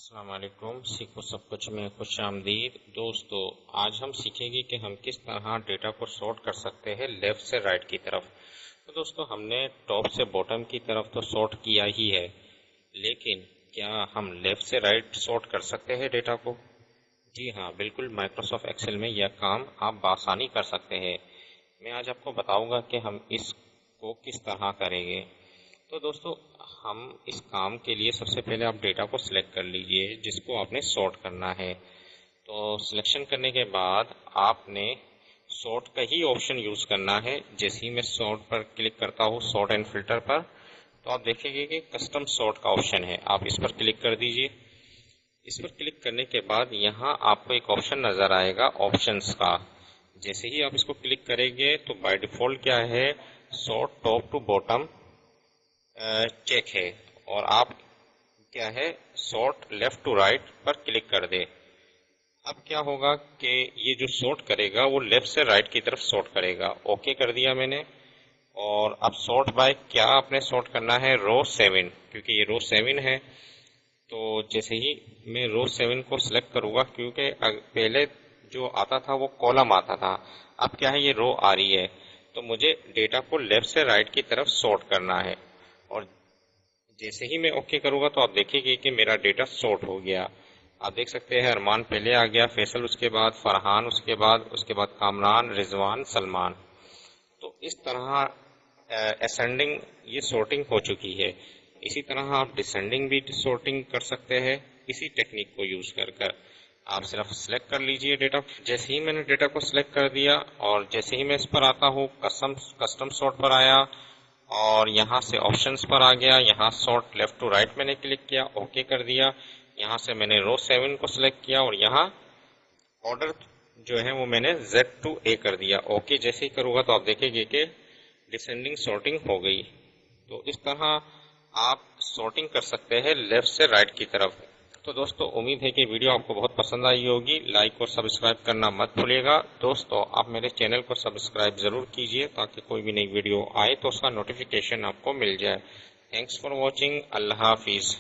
अस्सलाम वालेकुम। सीखो सब कुछ में खुश आमदीद। दोस्तों, आज हम सीखेंगे कि हम किस तरह डेटा को सॉर्ट कर सकते हैं लेफ़्ट से राइट की तरफ। तो दोस्तों, हमने टॉप से बॉटम की तरफ तो सॉर्ट किया ही है, लेकिन क्या हम लेफ़्ट से राइट सॉर्ट कर सकते हैं डेटा को? जी हाँ, बिल्कुल। माइक्रोसॉफ्ट एक्सेल में यह काम आप बआसानी कर सकते हैं। मैं आज आपको बताऊंगा कि हम इसको किस तरह करेंगे। तो दोस्तों, हम इस काम के लिए सबसे पहले आप डेटा को सिलेक्ट कर लीजिए जिसको आपने सॉर्ट करना है। तो सिलेक्शन करने के बाद आपने सॉर्ट का ही ऑप्शन यूज़ करना है। जैसे ही मैं सॉर्ट पर क्लिक करता हूँ, सॉर्ट एंड फिल्टर पर, तो आप देखेंगे कि कस्टम सॉर्ट का ऑप्शन है। आप इस पर क्लिक कर दीजिए। इस पर क्लिक करने के बाद यहाँ आपको एक ऑप्शन नज़र आएगा ऑप्शंस का। जैसे ही आप इसको क्लिक करेंगे तो बाय डिफ़ॉल्ट क्या है, sort top to bottom check है, और आप क्या है, सॉर्ट लेफ्ट टू राइट पर क्लिक कर दे। अब क्या होगा कि ये जो सॉर्ट करेगा वो लेफ्ट से राइट की तरफ सॉर्ट करेगा। ओके कर दिया मैंने। और अब सॉर्ट बाय क्या आपने सॉर्ट करना है, रो 7, क्योंकि ये रो 7 है। तो जैसे ही मैं रो 7 को सिलेक्ट करूंगा, क्योंकि पहले जो आता था वो कॉलम आता था, अब क्या है, ये रो आ रही है। तो मुझे डेटा को लेफ्ट से राइट की तरफ सॉर्ट करना है। और जैसे ही मैं ओके करूंगा तो आप देखेंगे कि मेरा डेटा सॉर्ट हो गया। आप देख सकते हैं अरमान पहले आ गया, फैसल उसके बाद, फरहान उसके बाद कामरान, रिजवान, सलमान। तो इस तरह असेंडिंग ये सॉर्टिंग हो चुकी है। इसी तरह आप डिसेंडिंग भी सॉर्टिंग कर सकते हैं इसी टेक्निक को यूज कर। आप सिर्फ सिलेक्ट कर लीजिए डेटा। जैसे ही मैंने डेटा को सिलेक्ट कर दिया और जैसे ही मैं इस पर आता हूँ, कस्टम सॉर्ट पर आया और यहाँ से ऑप्शंस पर आ गया। यहाँ सॉर्ट लेफ्ट टू राइट मैंने क्लिक किया, ओके कर दिया। यहाँ से मैंने रो 7 को सिलेक्ट किया और यहाँ ऑर्डर जो है वो मैंने Z to A कर दिया। ओके जैसे ही करूँगा तो आप देखेंगे कि डिसेंडिंग सॉर्टिंग हो गई। तो इस तरह आप सॉर्टिंग कर सकते हैं लेफ्ट से राइट की तरफ। तो दोस्तों, उम्मीद है कि वीडियो आपको बहुत पसंद आई होगी। लाइक और सब्सक्राइब करना मत भूलिएगा। दोस्तों, आप मेरे चैनल को सब्सक्राइब जरूर कीजिए ताकि कोई भी नई वीडियो आए तो उसका नोटिफिकेशन आपको मिल जाए। Thanks for watching. अल्लाह हाफिज़।